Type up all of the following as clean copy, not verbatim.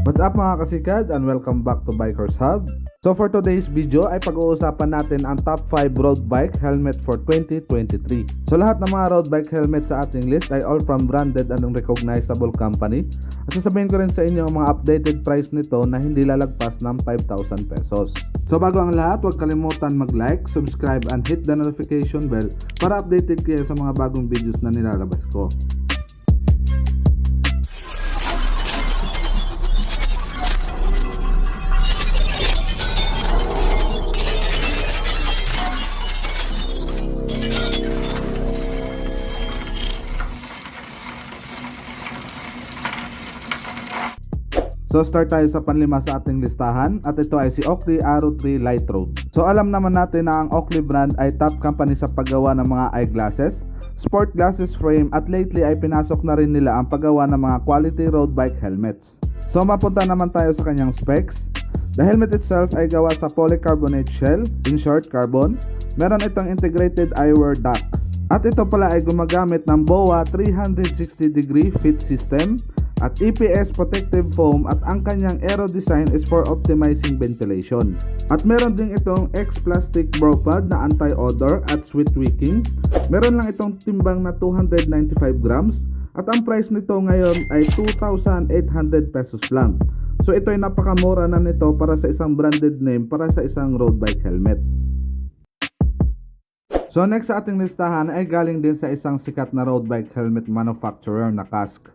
What's up mga kasikad and welcome back to Bikers Hub. So for today's video ay pag-uusapan natin ang top 5 road bike helmet for 2023. So lahat ng mga road bike helmet sa ating list ay all from branded and recognizable company. At sasabihin ko rin sa inyo ang mga updated price nito na hindi lalagpas ng 5,000 pesos. So bago ang lahat, huwag kalimutan mag-like, subscribe and hit the notification bell para updated kayo sa mga bagong videos na nilalabas ko. So start tayo sa panlima sa ating listahan at ito ay si Oakley Arrow 3 Light Road. So alam naman natin na ang Oakley brand ay top company sa paggawa ng mga eyeglasses, sport glasses frame at lately ay pinasok na rin nila ang paggawa ng mga quality road bike helmets. So mapunta naman tayo sa kanyang specs. The helmet itself ay gawa sa polycarbonate shell, in short carbon. Meron itong integrated eyewear duct. At ito pala ay gumagamit ng BOA 360 degree fit system at EPS protective foam at ang kanyang aero design is for optimizing ventilation. At meron din itong X-Plastic Bro Pad na anti-odor at sweat wicking. Meron lang itong timbang na 295 grams at ang price nito ngayon ay 2,800 pesos lang. So ito ay napakamura na nito para sa isang branded name para sa isang road bike helmet. So next sa ating listahan ay galing din sa isang sikat na road bike helmet manufacturer na Kask.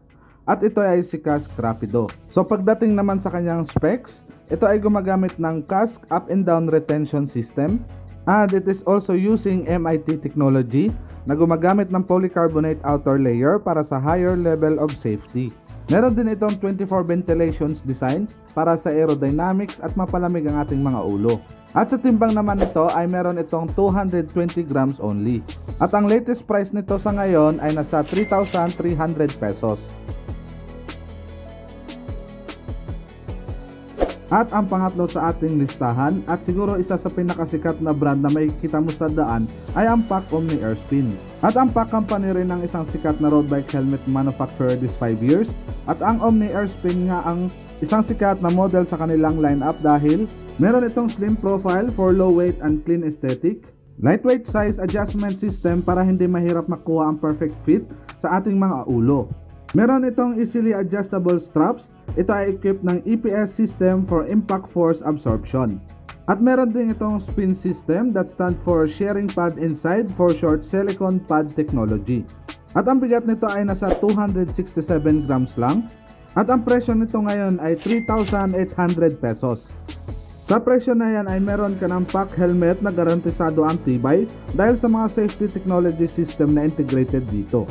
At ito ay si Kask Rapido. So pagdating naman sa kanyang specs, ito ay gumagamit ng Kask up and down retention system. And it is also using MIT technology na gumagamit ng polycarbonate outer layer para sa higher level of safety. Meron din itong 24 ventilations design para sa aerodynamics at mapalamig ang ating mga ulo. At sa timbang naman nito ay meron itong 220 grams only. At ang latest price nito sa ngayon ay nasa 3,300 pesos. At ang pangatlo sa ating listahan at siguro isa sa pinakasikat na brand na makikita mo sa daan ay ang PAC Omni Airspin. At ang PAC company rin ng isang sikat na road bike helmet manufacturer this 5 years. At ang Omni Airspin nga ang isang sikat na model sa kanilang lineup dahil meron itong slim profile for low weight and clean aesthetic, lightweight size adjustment system para hindi mahirap makuha ang perfect fit sa ating mga ulo. Meron itong easily adjustable straps. Ito ay equipped ng EPS system for impact force absorption. At meron din itong spin system that stand for sharing pad inside for short silicone pad technology. At ang bigat nito ay nasa 267 grams lang. At ang presyo nito ngayon ay 3,800 pesos. Sa presyo na yan ay meron ka ng PAC helmet na garantisado ang tibay dahil sa mga safety technology system na integrated dito.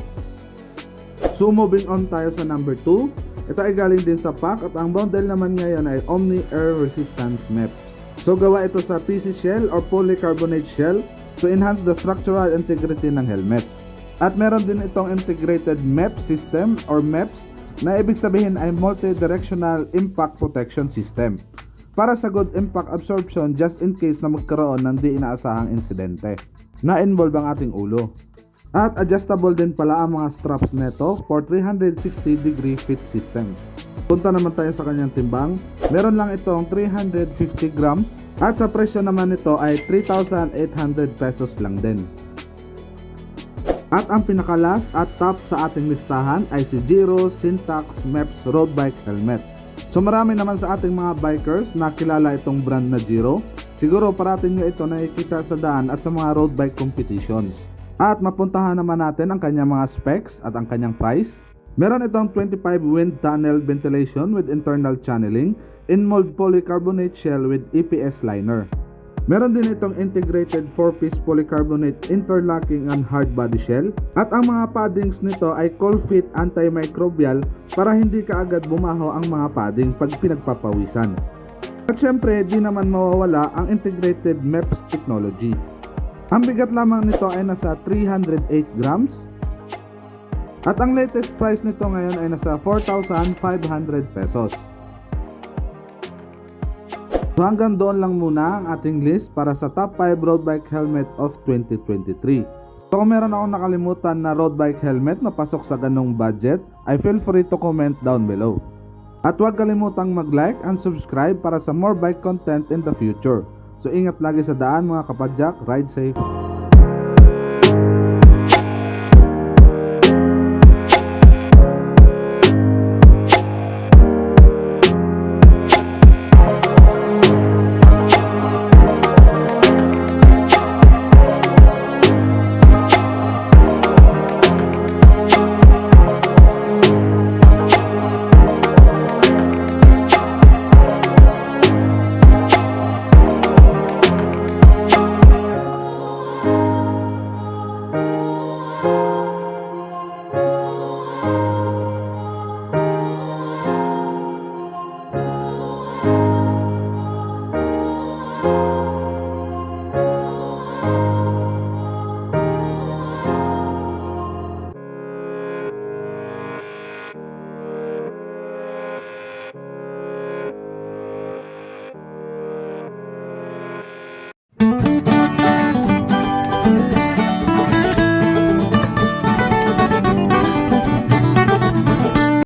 So moving on tayo sa number 2. Ito ay galing din sa PAC at ang model naman ngayon ay Omni Air Resistance MEP. So gawa ito sa PC shell or polycarbonate shell to enhance the structural integrity ng helmet. At meron din itong integrated MEP system or MEPS na ibig sabihin ay multi-directional impact protection system para sa good impact absorption just in case na magkaroon ng di inaasahang insidente na involve ang ating ulo. At adjustable din pala ang mga straps nito for 360 degree fit system. Punta naman tayo sa kanyang timbang. Meron lang itong 350 grams at sa presyo naman nito ay 3,800 pesos lang din. At ang pinakalas at top sa ating listahan ay si Giro Syntax MEPS Road Bike Helmet. So marami naman sa ating mga bikers na kilala itong brand na Giro. Siguro parating nyo ito nakikita sa daan at sa mga road bike competitions. At mapuntahan naman natin ang kanyang mga specs at ang kanyang price. Meron itong 25 wind tunnel ventilation with internal channeling, in-mold polycarbonate shell with EPS liner. Meron din itong integrated 4-piece polycarbonate interlocking and hard body shell. At ang mga paddings nito ay cold fit antimicrobial para hindi kaagad bumaho ang mga padding pag pinagpapawisan. At syempre di naman mawawala ang integrated MEPS technology. Ang bigat lamang nito ay nasa 308 grams. At ang latest price nito ngayon ay nasa 4,500 pesos. So hanggang doon lang muna ang ating list para sa top 5 road bike helmet of 2023. So kung meron akong nakalimutan na road bike helmet na pasok sa ganong budget, ay feel free to comment down below. At huwag kalimutang mag-like and subscribe para sa more bike content in the future. So ingat lagi sa daan mga kapadyak, ride safe!